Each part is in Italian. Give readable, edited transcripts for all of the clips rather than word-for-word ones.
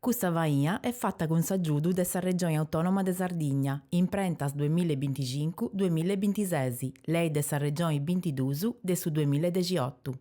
Questa vaia è fatta con s'aggiudu della Regione Autonoma de Sardigna, in prentas 2025-2026, lei della Regione 22 de su 2018.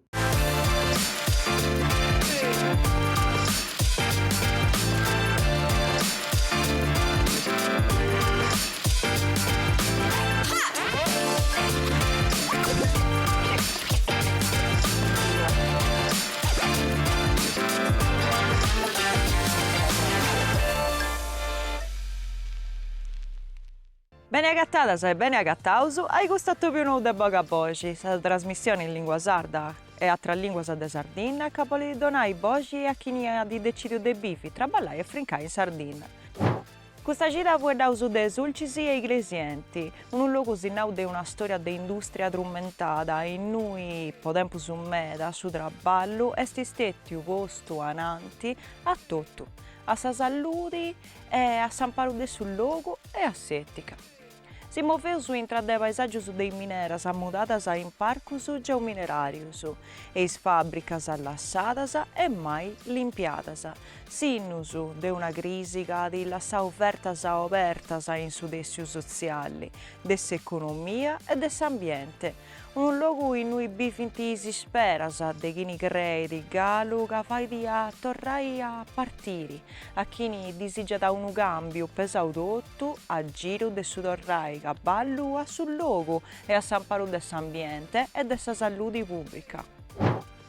Bene agattadas e bene agattausu, hai gustato più nuovo de Boga Bogi, sa trasmissione in lingua sarda e a tra linguas de Sardegna, che vuole donare voci a chi ha di decidio de bifi, traballare e frincare in Sardegna. Questa gira fu dausu de sulcisi e iglesienti, un luogo sinau de una storia de industria drumentata, in cui, po tempo su meda, su traballo, esti stettiu postu ananti a tutto, a sa salute e a s'amparo de sul luogo e a s'etica. Si moveu su intra de paesaggios dei mineras ammudadas in parcus geominerarius, e is fabbricas allassadas e mai limpiadas, sinnus de una crisi ca di lassà offertas apertas in su dessiu soziali, dess'economia e dess'ambiente. Un luogo in cui bifinti si speras de chini crei di galu ca fai di a torrai a partiri, a chini disigiata un cambio pesau tutto a giro de su torrai caballu a sul luogo e a s'amparo dess'ambiente e dessa salute pubblica.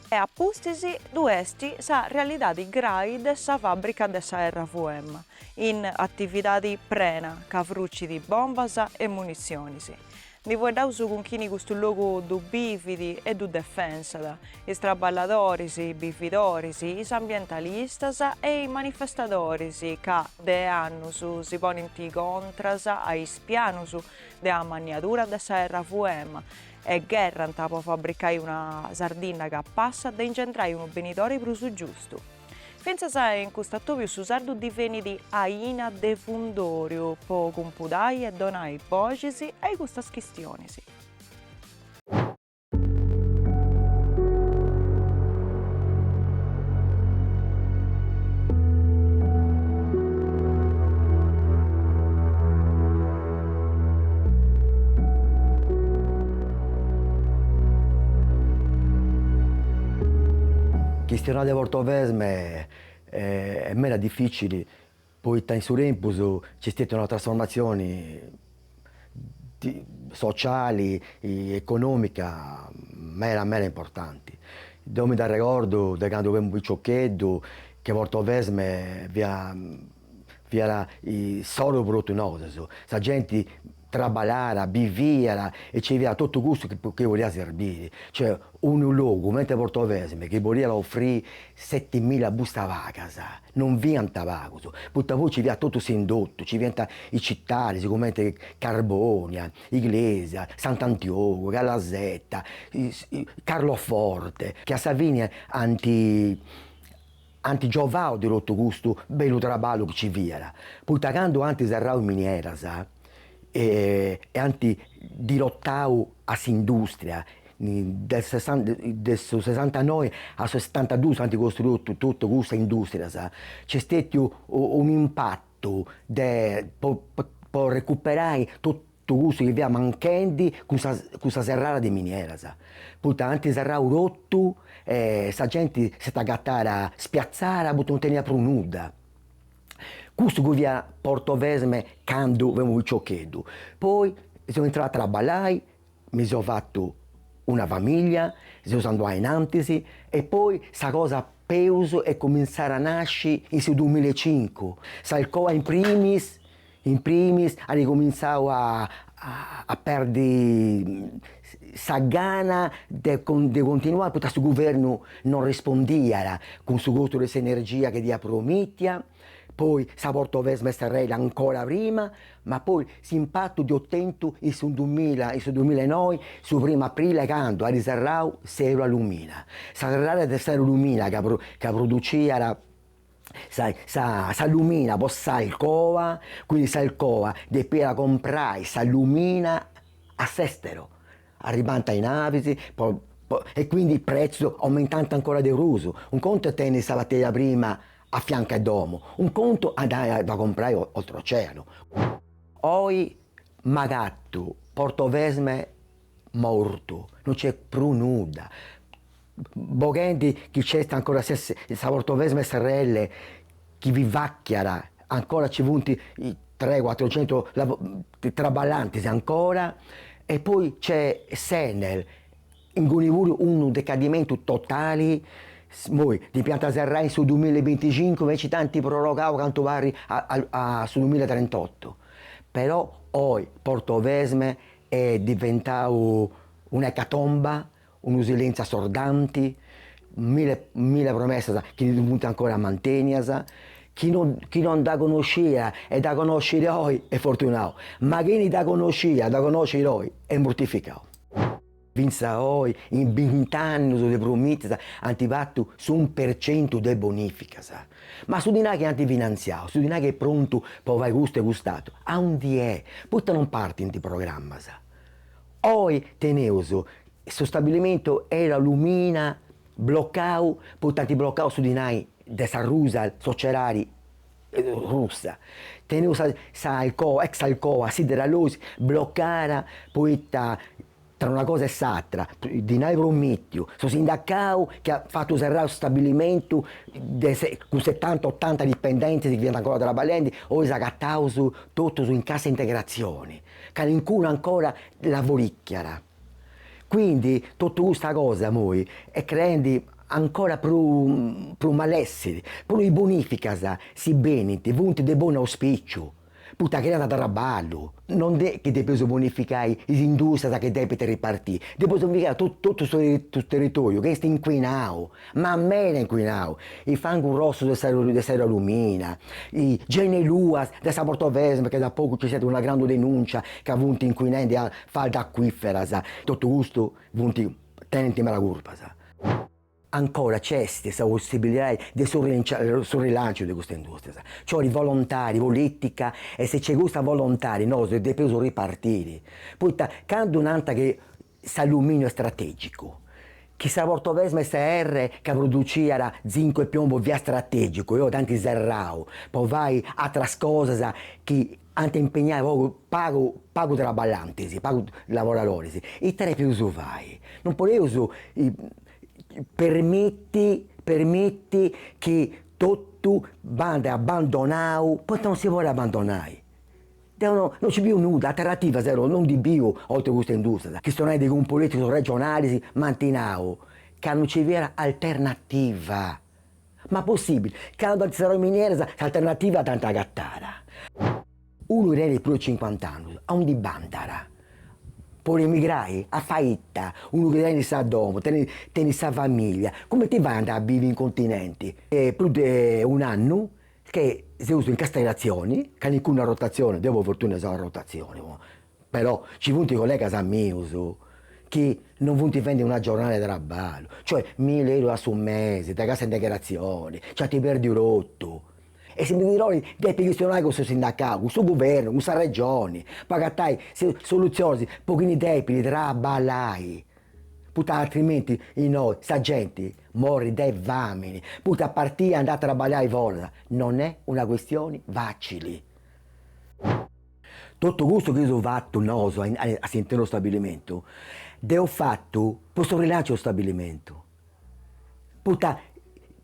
E appustisi duesti sa realidad grai dessa fabbrica dessa RVM, in attività plena ca frucci di bombas e munizioni. Mi guardausu con chini questo luogo du bifidi e du defensada, is traballadoris, i bifidoris, is ambientalistas e i manifestadoris ca de annus si ponenti contras a is pianus de a maniatura dessa RVM e gherrant po fabbricare una sardina che passa de incentrare un benitore prusu giustu. Finza in questo attovio su sardu diveni aina de fundorio po compudai e donai vocisi ai questa quistionisi. Questione di portovesme è meno difficile, poi in su tempo c'è stata una trasformazione sociale e economica meno importante. Io mi ricordo da quando avevo un picciochetto che portovesme via solo brutto noto, la gente traballare, vivere e ci aveva tutto gusto che voleva servire. Cioè, un luogo, mentre portovesme, che voleva offrire 7.000 buste vacas, non via tabacco. Poi ci aveva tutto indotto, ci aveva i città, come Carbonia, Iglesia, Sant'Antioco, Galasetta, Carloforte, che a Savini anti giovao di rotto gusto, bello traballo che ci via. Poi quando anti serrao minieras, e anti dirottau a s'industria del 69 al 72 anti costruito tutto questa industria c'è stato un impatto per recuperare tutto questo che aveva mancandi con questa serrata di minieras. Poi anti serrau rotto sa gente si è agattata spiazzata non tenia più nulla. Questo che via portovesme quando avevo il cioccheddo. Poi sono entrato a lavorare, mi sono fatto una famiglia, sono andato in Antisi e poi questa cosa peuso e cominciare a nascere nel 2005. Salcova in primis ha ricominciato a perdere sa gana di continuare perché questo governo non rispondeva con il costo dell'energia che dia promettia. Poi sa portovesme sarei ancora prima, ma poi l'impatto di ottenuto in 2009, su 1 aprile, quando ha riservato Sero Lumina. Sa serrata di Sero Lumina che produceva sa lumina per Salcova, quindi Salcova deve comprare sa lumina a s'estero, arrivando in Avisi, e quindi il prezzo aumentando ancora di ruso. Un conto è tenere questa materia prima a fianco a domo, un conto andare a comprare oltreoceano. Oggi Magatto, Portovesme morto, non c'è più nulla. Boghendi che c'è ancora se Portovesme sorelle che vi vacchiara, ancora ci vunti 300-400 traballanti ancora, e poi c'è Senel, in Gunivuri un decadimento totale. Noi di Pianta Serrai su 2025 invece tanti prorogavo quanto vari su 2038, però oggi Portovesme è diventato un'ecatomba, un'usilenza sordanti, mille promesse che non sono ancora mantenere. Chi non da conoscere e da conoscere oggi è fortunato, ma chi non da conoscere oggi è mortificato. Vinsa oggi in 20 anni di promesse hanno fatto su 1% di bonifica, ma su di noi che hanno finanziato, su di noi che è pronto per fare gusto e gustato, a un è, poi non parte in programma. Oggi tenevo, questo stabilimento era lumina, bloccato, poi tanti bloccato su di noi, dessa russa, socerari russa. Tenevo ex Alcoa, sideralosi, bloccata, poi tra una cosa e l'altra, di noi promettio, sono sindacato che ha fatto serrare lo stabilimento con 70-80 dipendenti che viene ancora trabalhando, ora si è tutto in cassa integrazione, che nessuno ancora lavoricchiara. Quindi tutta questa cosa noi è creando ancora più malessere, più i bonifica si bene, vunti di buon auspicio. Puta che era da traballo, non è che devi bonificare le industrie che devi ripartire, devi bonificare tutto il territorio che è inquinato, ma meno inquinato. Il fango rosso del Serra Lumina, i geneluas del Portovesme, che da poco c'è stata una grande denuncia che ha avuto inquinanti a falda acquifera, tutto questo vunti tenenti mala curva. Ancora c'è questa possibilità di rilancio di questa industria, cioè i volontari, politica, e se c'è questa volontà, noi dobbiamo ripartire. Poi, quando un'anta che l'alluminio è strategico, che sa Portovesme SR che produceva zinco e piombo via strategico, io tanti zerrao, poi vai a altre cose che hanno impegnato, pago traballanti, pago lavoratori, e tre più su vai. Non potevo permetti che tutto vada abbandonato, poi non si vuole abbandonare. Non c'è più nulla, alternativa zero, non di bio, oltre a questa industria, che sono dei politici regionali mantenato, che non c'è vera alternativa. Ma possibile, che hanno dato miniere, l'alternativa è tanta gattara. Uno viene più di 50 anni, a un di bandara. Poi emigrare a faitta, uno che tiene sa domo, tiene sa famiglia, come ti vai ad andare a vivere in continenti? È più di un anno che si usa in castellazioni, che nessuna rotazione, devo fortuna usare rotazione, però ci vuoi colleghi a miei, che non vuoi vendere una giornata di lavoro, cioè 1.000 euro su un mese, da cassa integrazione, cioè ti perdi rotto. E se mi dirò devi gestionare questo sindacato, questo governo, questa regione, pagatai soluzioni, pochini debiti, traballai. Puta, altrimenti noi, sta gente, muore dai famine. Puta, partire e andare a trabalhare volta. Non è una questione facile. Tutto questo che io ho fatto a sentire lo stabilimento, ho fatto questo rilancio dello stabilimento. Puta,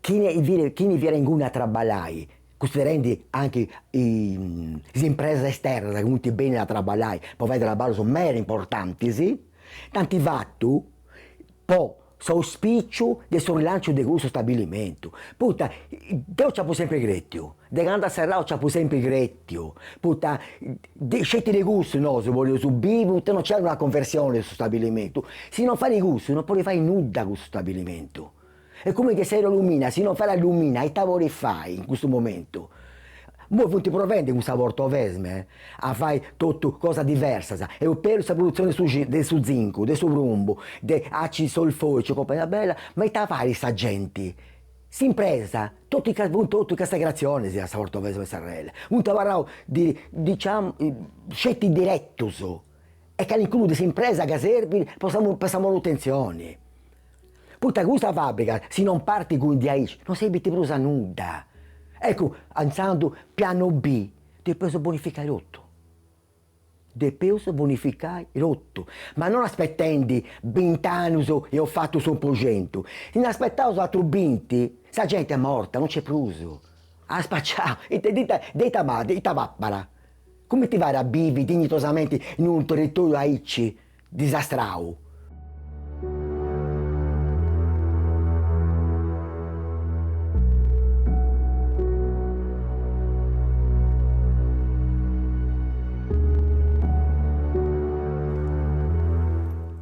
chi ne viene in una a trabalhare, considerando anche le imprese esterne che molto bene a trabalhare, poi fare lavoro sono meno importanti, sì? Tanti fatto, poi sospiccio del suo rilancio di questo stabilimento. Puta, io c'ho sempre gretto, de quando a Serrao c'ho sempre gretto. Puta, scetti di gusto, no, se voglio subire, non c'è una conversione del suo stabilimento. Se non fai di gusto, non puoi fare nulla con questo stabilimento. È come che se lo illumina, se non fai la lumina, i tavoli fai in questo momento. Voi ti provende un Portovesme a fare tutto cosa diversa, e per la produzione del su zinco, del su rumbo, di acidi solforici, compagnia bella, ma i tavali sta gente. Si impresa, tutti in castellazione si a Portovesme Sarrella. Un tavarao di, diciamo, scetti direttus, e che include si impresa che serve per la manutenzione. Puta, questa fabbrica, se non parti con di aici, non sei più nulla. Ecco, andando piano B, depois bonificare rotto. Depois bonificare rotto. Ma non aspettando 20 anni e ho fatto su un progetto. Se ne aspettavo altri 20, sta gente è morta, non c'è più uso. Ha spacciato, dita madre, dita vappara. Come ti vai a vivere dignitosamente in un territorio aici disastrato?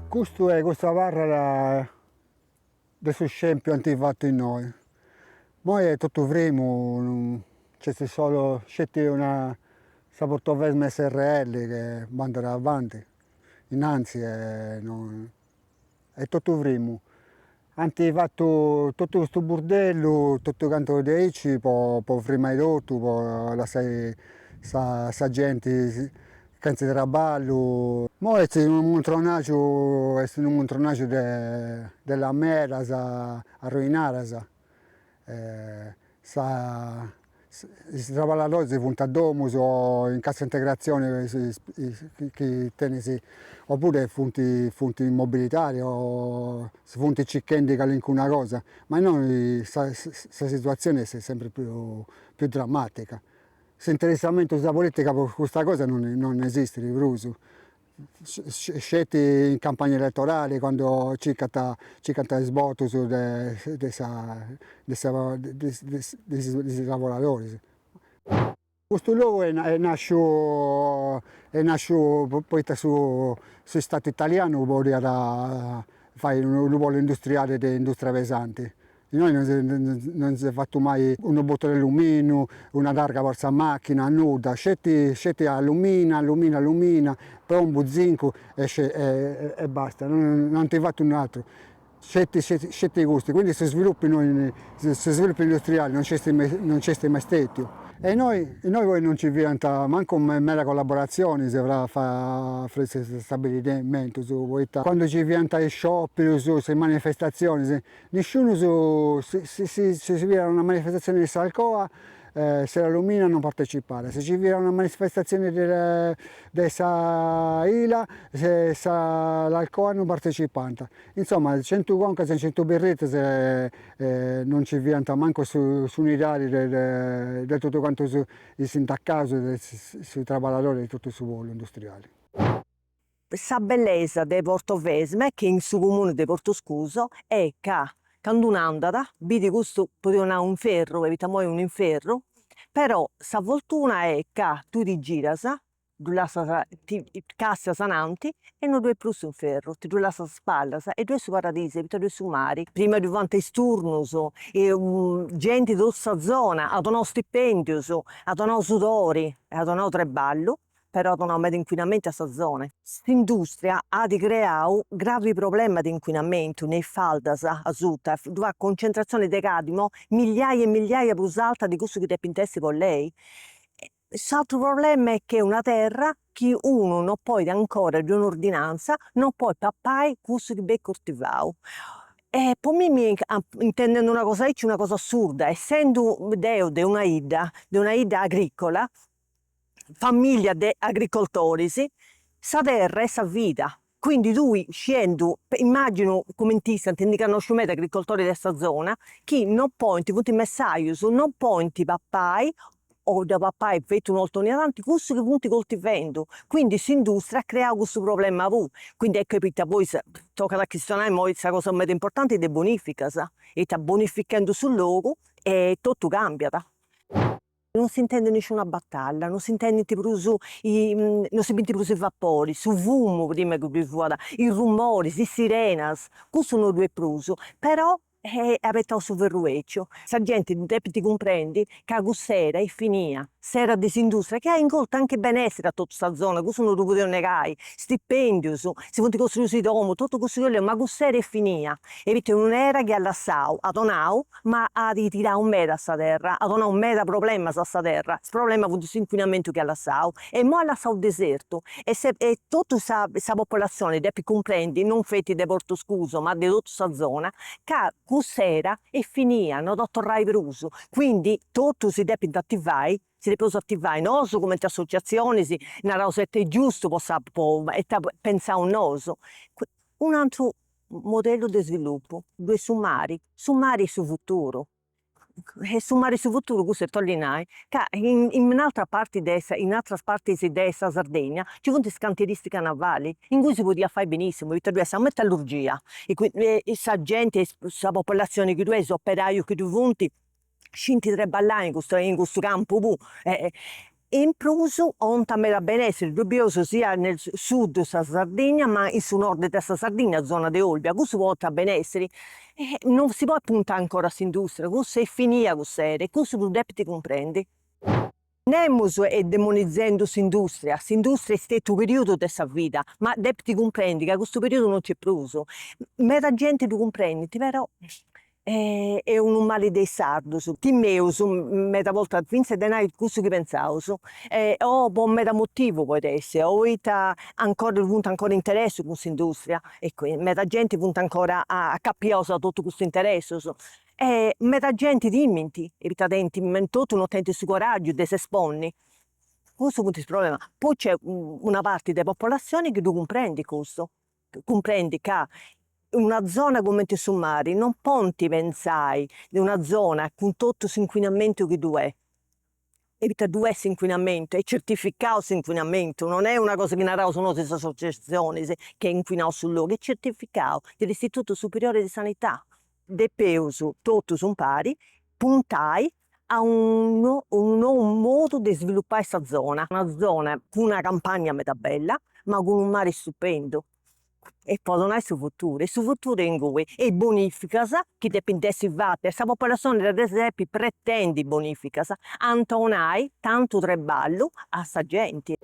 Questa barra del scempio antifatto in noi. Noi è tutto vremo, c'è solo una Saportovesme SRL che andrà avanti, innanzi è tutto vremo. Antifatto tutto questo bordello, tutto quanto di aici, può frimare tutto, può lasciare sa gente canze di trabalho. Mo è un montronaggio della mera a rovinare. I lavoratori si punta a domus o in cassa integrazione che tenesi, oppure punti immobiliari o punti cicchendi che una cosa, ma noi questa situazione è sempre più drammatica. L'interessamento della politica per questa cosa non esiste di Brusu. Scetti in campagna elettorale quando ci canta sbotto su dei lavoratori. Questo luogo è nasciuto poi sullo Stato italiano per fare un polo industriale di industria pesante. Noi non si è fatto mai un bottone di alluminio, una targa forza macchina, nuda, scetti allumina, plombo, zinco e basta, non ti è fatto un altro. Scetti i gusti, quindi se sviluppi industriali non c'è mai stato. E noi poi non ci diventa manco mera collaborazione, si avrà fatto stabilimento. Quando ci diventa i scioperi, le manifestazioni, nessuno se si vede una manifestazione di Salcoa, se l'Alumina non partecipare, se ci viene una manifestazione di Ila, se l'Alcoa non partecipa. Insomma, 100 conca, 100 birrette non ci viene manco su unità di tutto quanto i sindacati, sui lavoratori di tutto il suo polo industriale. La bellezza di Portovesme, che in suo comune di Portoscuso, è che quando un'andata, vedi questo poteva un ferro, evita mai un inferro, però la fortuna è che tu ti giri, ti cassi sananti e non devi più un ferro, ti lasci la spalla e tu su paradiso, tu sei su mare. Prima di quanto sturnus, gente di questa zona, ha donato stipendio, ha donato sudori, ha donato treballo, però non ha messo inquinamento a questa zona. L'industria ha creato gravi problemi di inquinamento nei faldas a sud, dove la concentrazione di cadmio migliaia e migliaia più alta di questo che dipintesse con lei. L'altro problema è che è una terra che uno non può ancora di un'ordinanza, non può pappai questo che è coltivato. E per me, intendendo una cosa assurda, essendo deo di una ida agricola, famiglia di agricoltori, sa terra è sa vita. Quindi tu scendo, immagino come ti conoscono agricoltori di questa zona, che non puoi, punti messaggio, non puoi pappai o da pappai fatto un altro anni avanti, questo che punti coltivando. Quindi l'industria ha creato questo problema. Quindi ecco, poi tocca a questionare questa cosa molto importante di bonifica, e sta bonificando sul luogo e tutto cambia. Non si intende nessuna battaglia, non si intende non si sente più i vapori, su fumo, prima che i rumori, le sirene, questo non è più, però avete il suo verruccio. La gente deve comprendere che a questa è finita, sera di industria che ha incolto anche benessere a tutta questa zona, questo non lo potevano negare, stipendio, si vanno costruire domo, tutto questo, ma questa era finita. E vedi, non era che all'assau, a Donau, ma a ritirare un meta a sta terra, a donare un meta problema a sta terra, il problema fu l'inquinamento che all'assau, e mo all'assau deserto, e tutta questa popolazione, devi comprendi, non fetti di Porto Scuso, ma di tutta questa zona, che questa era e finita, non tornare per uso. Quindi tutto si deve attivare, si deve attivare noso come associazioni, una cosa è giusto, pensare un noso. Un altro modello di sviluppo, due summari sul futuro. E summari sul futuro, questo è togliere, che in un'altra parte in altre parti della Sardegna ci sono cantieristiche navali in cui si poteva fare benissimo, perché siamo metallurgia, e questa gente, questa popolazione che tu hai, operaio che tu vunti, scinti tre ballare in questo campo, in plus, onta mera benessere, dubbioso sia nel sud della Sardegna, ma in sul nord della Sardegna, zona di Olbia, questo volta benessere. Non si può puntare ancora a questa industria, questo è finita, questo è, e questo tu devi comprendere. Nemus è demonizzando questa industria è stato un periodo della sua vita, ma devi comprendere che questo periodo non c'è più. Mera gente tu comprendi, però è un male dei sardos. Ti meus, meta volta vinse denari questo che pensavo, o buon meta motivo può essere, o ancora interesse con questa industria, e meta gente punta ancora a capiosa tutto questo interesse. Meta gente dimenti, evitadenti, tutto non tenti su coraggio, di si esponni. Questo è il problema. Poi c'è una parte della popolazione che tu comprendi questo, comprendi che una zona come Tesumari non ponti pensare di una zona con tutto l'inquinamento che tu hai. Evita due inquinamento, è certificato questo inquinamento, non è una cosa che narrano sono queste associazioni che inquinano sul luogo, è certificato dall'Istituto Superiore di Sanità. De Peuso, tutto sono pari, puntai a un nuovo modo di sviluppare questa zona. Una zona con una campagna metà bella, ma con un mare stupendo. E poi non è il futuro, il futuro è in cui è bonifica, che dipende si va, questa popolazione ad esempio pretende bonifica, antonai tanto treballo a sta gente.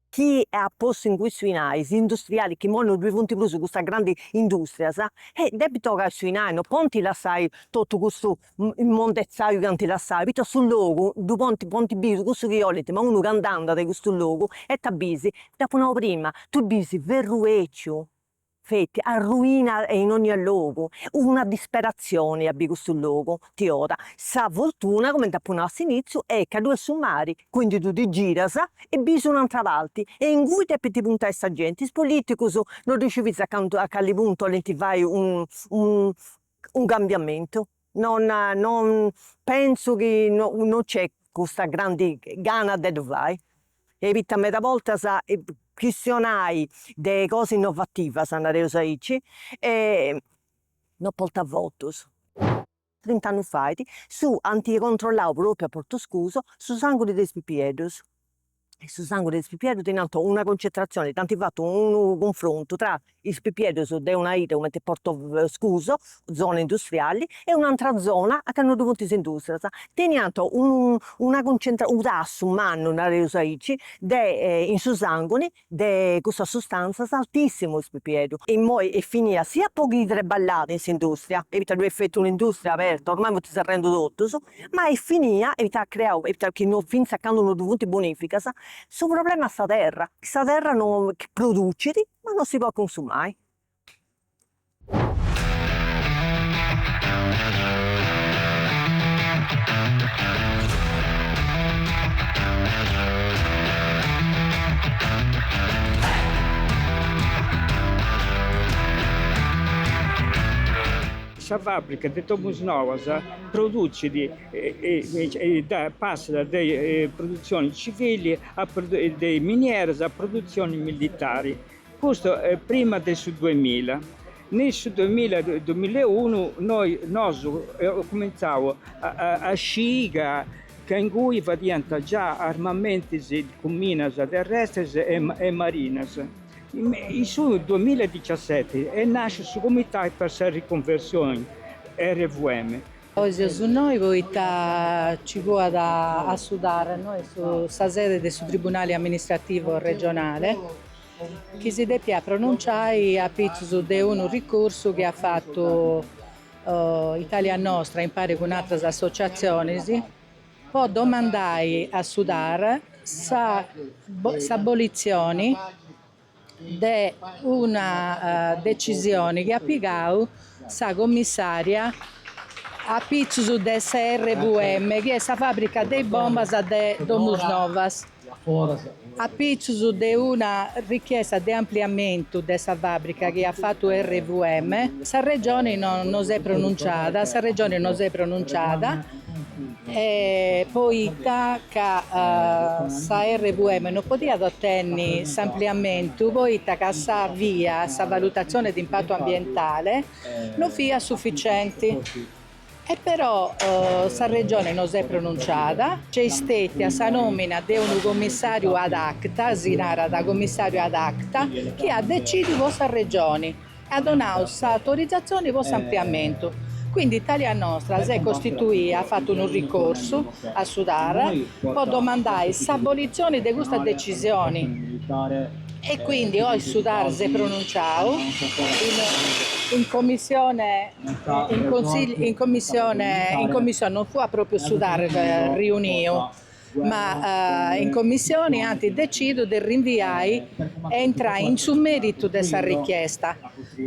Chi ha posto in questi inai, industriali che hanno due punti plus questa grande industria, deve toccare sui inai, non ponti lasciare tutto questo mondezzaio che ti lasciare, perché sul luogo, due ponti bisi, questo che ho detto, ma uno che andando da questo luogo, e ti bisi, dopo una prima, tu bisi verrueccio, fetti, a ruina in ogni luogo, una disperazione a questo luogo, ti ora. Sa fortuna, come da punassi inizio, è che due summari, quindi tu ti gira e bisi un'altra volta, e in cui te ti punta questa gente, il politico non riuscivi a calli punto, ti fai un cambiamento. Non penso che non c'è questa grande gana di fare. Evita meta volta questionai delle cose innovative, andare a e non porta votos. 30 anni fa, su anticontrollavo proprio a Porto Scuso su sangue dei spipiedos. E su sangue dei spipiedos teniamo una concentrazione, tanti fatto un confronto tra i spipiedos di una ida come Porto Scuso, zone industriali, e un'altra zona che hanno dovuto in industria. Teniamo una concentrazione, un tasso umano, in su sangue, di questa sostanza altissimo il spipiedo. E poi è finita sia pochi treballati in industria, evita di effetto un'industria aperta, ormai ti sta rendendo tutto, ma è finita, evita che non finza che hanno dovuto bonifica. Sul problema sta terra. Questa terra non produce, ma non si può consumare. Questa fabbrica di Tomus Novas produce passa da produzioni civili a miniere a produzioni militari. Questo è prima del 2000. Nel 2001 noi cominciamo a sciga che in cui diventa già armamenti con minas terrestri e marinas. In 2017 nasce il Comitato per la riconversione RVM. Oggi su noi ci vuole a sudare noi su sa sede del Tribunale amministrativo regionale che si deve pronunciare a pizzo di un ricorso che ha fatto Italia Nostra in pari con altre associazioni, può domandare a sudare s'abolizione di una decisione che ha piegato sa commissaria a pizzo del SRVM, che è la fabbrica dei bombas de Domus Novas. A pizzo di una richiesta di ampliamento della fabbrica che ha fatto RVM, la regione non si è pronunciata, e poi la RVM non poteva ottenere questo ampliamento, poi che sa via, sa valutazione di impatto ambientale non sia sufficiente. E però la regione non si è pronunciata, c'è stata la nomina di un commissario ad acta, Sinara da commissario ad acta, che ha deciso questa regione e ha donato l'autorizzazione per questo ampliamento. Quindi Italia Nostra si è costituita, ha fatto un ricorso a Sudara, può domandare l'abolizione di questa decisione. E quindi oggi Sudar si è pronunciato in commissione non fu proprio Sudar riunito, ma in commissione hanno deciso di rinviare e entrare in sul merito della richiesta.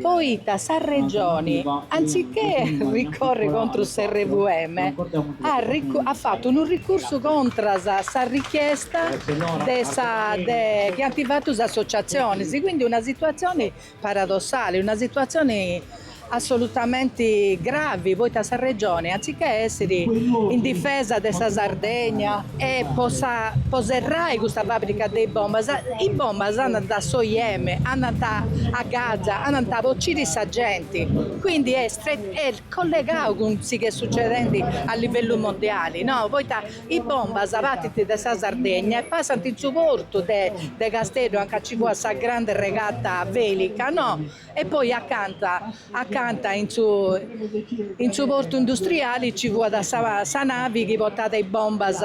Poi la regione, anziché ricorrere contro il SRVM, ha fatto un ricorso contro la richiesta che ha attivato le associazioni. Quindi una situazione paradossale, una situazione assolutamente gravi. Poi la regione, anziché essere in difesa della Sardegna e poserrai questa fabbrica dei bombas, i bombas hanno da Soieme, hanno da a Gaza, hanno da uccidere i gente, quindi è collegato con ciò che sta succedendo a livello mondiale, no? Poi i bombas avanti della Sardegna e passano in supporto del castello, anche ci vuole questa grande regata velica, no? E poi accanto in suo porto industriale ci vuole sa navi che portata i bombas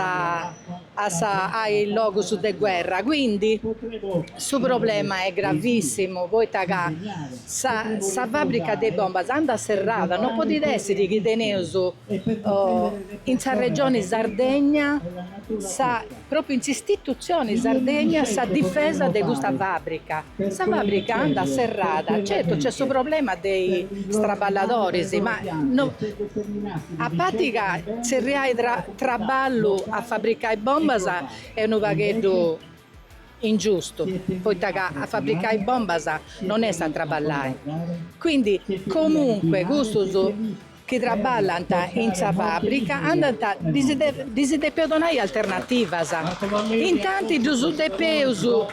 ai luoghi di guerra. Quindi il problema è gravissimo. Poi sa fabbrica dei bombas anda serrata, non può essere che teneso in regione Sardegna, proprio in istituzioni Sardegna, sa difesa di questa fabbrica. Questa fabbrica anda serrata, certo c'è il problema dei straballatori, ma no, a pratica se hai traballo a fabbricare bombas è un paghetto ingiusto, poi a fabbricare bombas non è sta traballare. Quindi comunque questo che traballano in questa fabbrica hanno di donare alternative. Intanto il de peso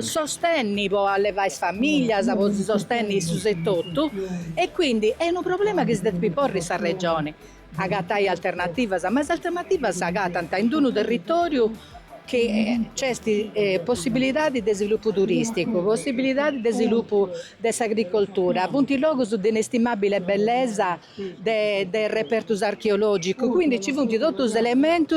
sostenni per allevare le famiglie, per sostenere il settore, e quindi è un problema che si deve porre questa regione. Agattare alternative, ma le alternative si agattano in un territorio che c'è possibilità di sviluppo turistico, possibilità di sviluppo dell'agricoltura, appunto il luogo di inestimabile bellezza del reperto archeologico, quindi ci sono tutti gli elementi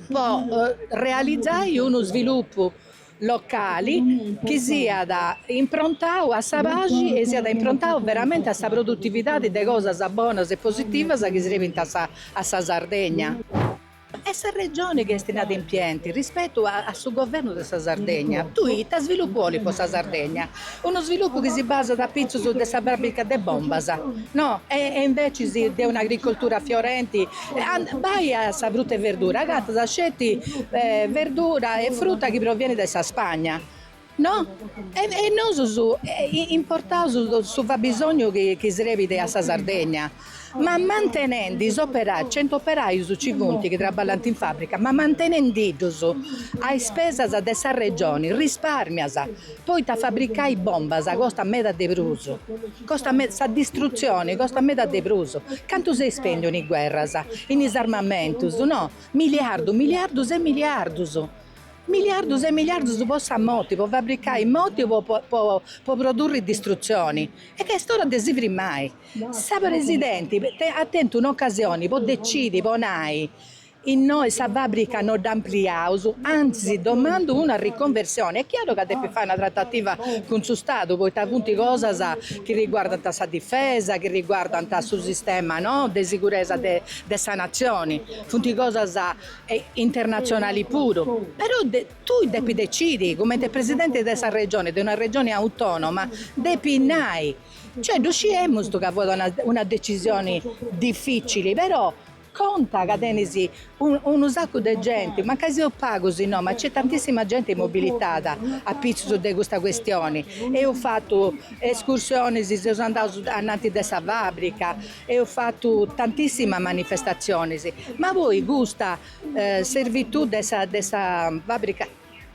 per realizzare uno sviluppo locali che sia da improntato a Savagi e sia da improntato veramente a questa produttività di cose buone e positive che si arriva a Sardegna. È la regione che è inadempiente rispetto al suo governo della Sardegna. Tu ti sviluppi per la Sardegna, uno sviluppo che si basa da pizzo su questa fabbrica de bombas, no? E invece di un'agricoltura fiorente, vai a sa frutta e verdura, ragazzi, da scetti verdura e frutta che proviene dalla Spagna. No? E non importato su fabbisogno che si revede a Sardegna, ma mantenendo gli operai, 100 operai su Civunti che lavorano in fabbrica, ma mantenendo a spese della regione, risparmia, poi da fabbricare i bombas costa metà di bruso, costa sa distruzione, costa metà di bruso. Quanto si spendono in guerra, in disarmamento, no? Miliardi e miliardi. miliardi e miliardi di possa moti, può fabbricare moti, può produrre distruzioni. E che storia desideri mai? Se presidente, attento un'occasione, può decidere, può nai. In noi sa fabbrica non ampliato, anzi domando una riconversione. È chiaro che deve fare una trattativa con il Stato, poi punti cose che riguardano la difesa, che riguardano il suo sistema, no? Di sicurezza delle nazioni, punti cose internazionali puro. Però tu devi decidere, come presidente di questa regione, di una regione autonoma, devi nai. Cioè riusciremo che avuto una decisione difficile, però conta che tenesi un sacco di gente, ma che io pago sì, no, ma c'è tantissima gente mobilitata a pizzo di questa questione. E ho fatto escursioni, sono andato avanti da questa fabbrica e ho fatto tantissime manifestazioni. Ma voi questa servitù di questa fabbrica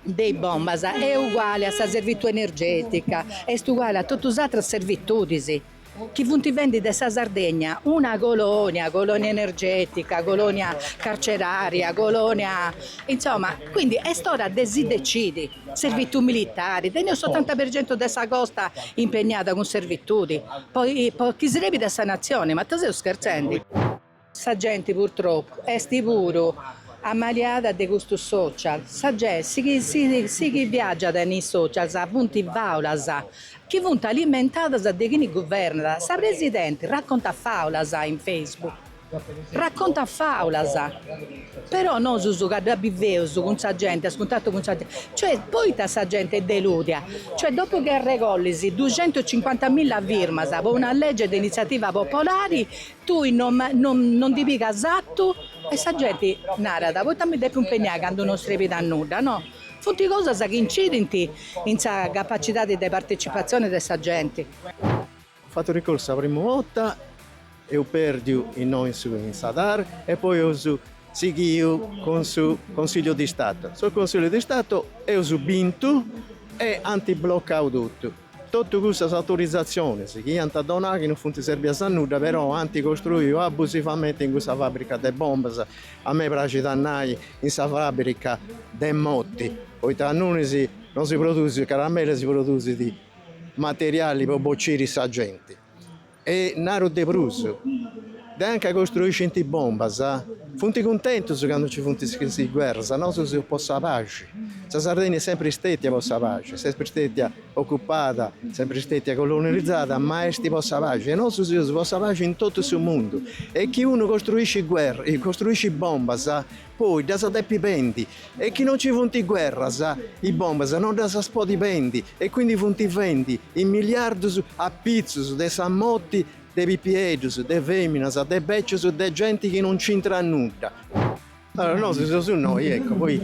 dei bombas è uguale a questa servitù energetica, è uguale a tutte le altre servitudini. Chi punti vendi da Sardegna una colonia energetica, colonia carceraria, colonia, insomma, quindi è storia di si decidi, servitù militari, tengo il 70% di questa costa impegnata con servitudi, poi chi sarebbe da questa nazione, ma tu stai scherzando? Questa gente purtroppo è puro ammaliata di questo social, sa gente, si viaggia nei social, sa punti vaulas, chi punta alimentata di chi governa, sa presidente racconta faulas in Facebook, racconta faulas, però non su che abbiamo con questa gente, ha scontato con questa gente, cioè poi questa gente deludia, cioè dopo che regollisi 250.000 firme per una legge di iniziativa popolare, tu non ti pica esatto, e questa gente narrata, poi mi devi impegnare quando non strepita a nulla, no? Fonti cose che incidono in capacità di partecipazione di questa gente. Ho fatto ricorso la prima volta e ho perso in noi in Sadar e poi ho seguito con il Consiglio di Stato. Sul Consiglio di Stato ho vinto e anti-bloccato tutto. Tutte queste autorizzazioni che hanno donato che non serve a nulla, però hanno costruito abusivamente in questa fabbrica di bombe. A me piace andare in questa fabbrica di motti, poi tra non si produce caramelle, si produce di materiali per boccire questa gente. E Naro De Pruso, anche costruisce in bombe, funti contenti quando ci funti di guerra, non si possa pace. La Sardegna è sempre stata possa pace, sempre stata occupata, sempre stata colonizzata, ma è possa pace. E non si possa pace in tutto il mondo. E chi uno costruisce guerre, costruisce bombe, poi da deppi pendi. E chi non ci funti guerra, i bombe, non da spoti pendi. E quindi funti vendi in miliardi a pizzi, dei sammotti, dei pipiedus, dei femmines, dei beccios, dei gente che non c'entra nulla. Allora, noi, ecco, poi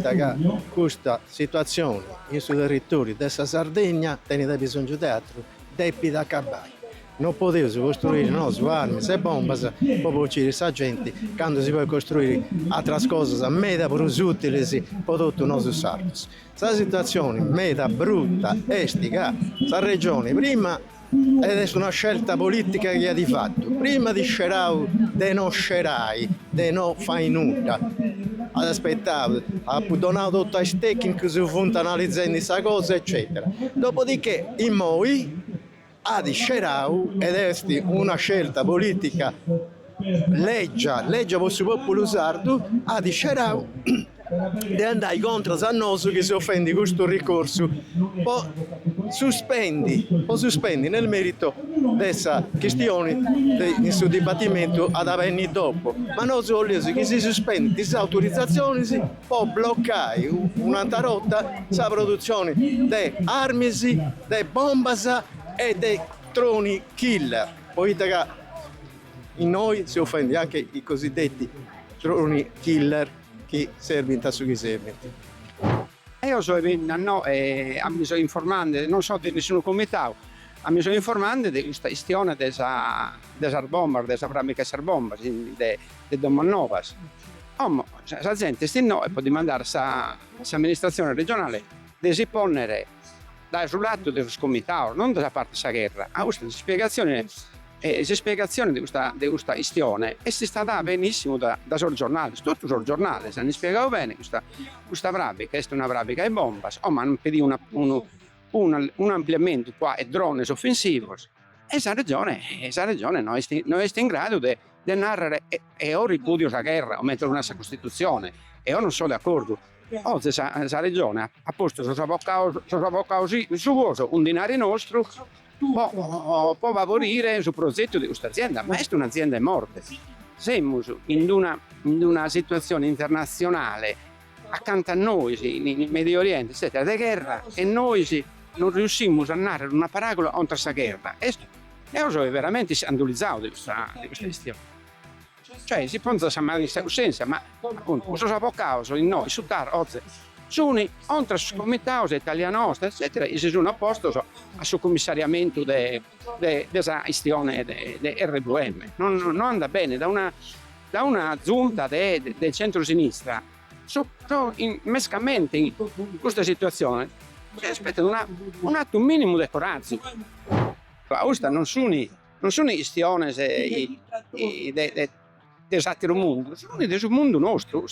questa situazione in sui territori della Sardegna tiene bisogno di altro, depi da acabare. Non poteva costruire su armi e bombe per uccidere questa gente, quando si può costruire altre cose meta più utili per tutto il nostro sardo. Questa situazione meta brutta è che questa regione prima ed è una scelta politica che ha di fatto. Prima di scerau, de non scerai, de non fai nulla. Aspettavo, ha donato tutto ai tecnici su fonte analizzando questa cosa, eccetera. Dopodiché, in moi, ha di scerau ed è una scelta politica legge per il popolo sardo, ha di scerau di andare contro Sannoso che si offende questo ricorso, poi sospendi nel merito dessa questione in suo dibattimento ad avvenire dopo, ma non solo che si sospende questa autorizzazione si può bloccare un'altra rotta la produzione di armi, di bombe e di droni killer. Poi in noi si offende anche i cosiddetti droni killer che servono a che servono. Io mi sono informando, non so di nessuno comitato, mi sono informando di questa questione della bomba, della fabbrica di bomba, di Domanovas. La gente e può demandare all'amministrazione regionale di si ponere sul lato del comitato, non dalla parte della guerra. Questa è una spiegazione la spiegazione di questa questione e si sta da benissimo da sul giornale, tutto sul giornale, se ne spiegavo bene questa bravica, è una bravica e bombas, ma non pedì un ampliamento qua e droni offensivi. E esa regione non è in grado di narrare e io ripudio la guerra o mettere una Costituzione e io non sono d'accordo. Oggi questa regione ha posto su un denaro nostro può favorire sul progetto di questa azienda, ma è un'azienda morta. Siamo in una situazione internazionale accanto a noi, nel Medio Oriente, eccetera, di guerra, e noi non riusciamo a narrare una parabola contro questa guerra. E io sono veramente scandalizzato di questa questione. Cioè, si pensa a una senza, ma appunto, questo è causa in noi, su TAR, oggi, sono oltre al comitato italiano, eccetera, e si sono opposti al commissariamento della questione del RVM. Non anda bene, da una giunta del centro-sinistra, sono mescamente in questa situazione, si aspetta un atto minimo di coraggio. Questa non sono questioni dell'altro mondo, sono del mondo nostro.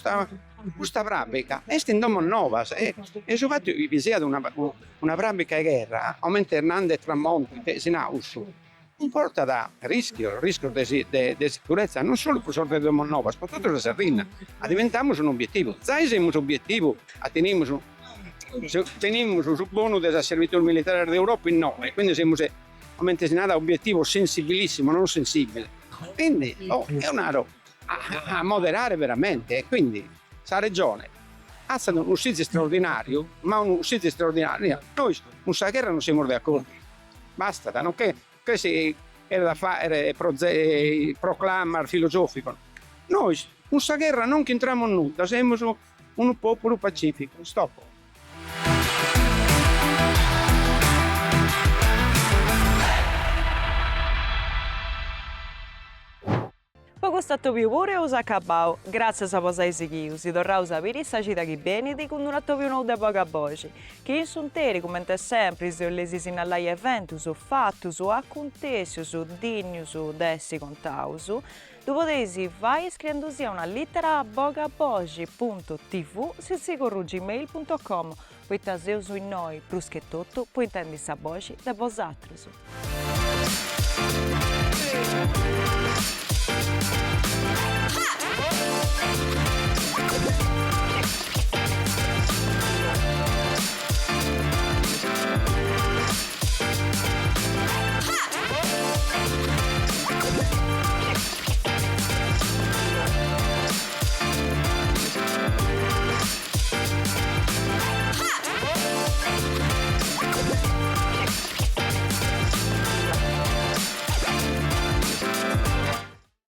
Questa bravica è in domo nuova e se fatto vi sia una bravica guerra aumenta Hernande tramonti in ausu comporta da rischio di sicurezza non solo per sorte di domo nuova, ma tutto la Sardegna. Diventiamo un obiettivo. Sai se un obiettivo tenemos sul buono della servitù militare d'Europa in noi, quindi siamo aumentati un obiettivo sensibilissimo, non sensibile. Quindi è una roba a moderare veramente, e quindi la regione ha stato un sito straordinario, ma un sito straordinario. Noi con questa guerra non siamo d'accordo, basta, non che si era da fare proclama filosofico. Noi con questa guerra non entriamo in nulla, siamo un popolo pacifico, stop. Poco stato più pure usa cabao, grazie a voi seguiu, si dovrà usare sa cita che benedi con un atto più nuovo da poca voce, che in sunteri, come sempre, se lesi sinallai eventi, su fatti, su acontesi, su digni, su dessi contausu, tu potesi vai scrivendosi a una lettera a bogabogi.tv se si corruggi gmail.com, poi taseu su in noi, plus che tutto, poi intendi sa voce da vosatrus.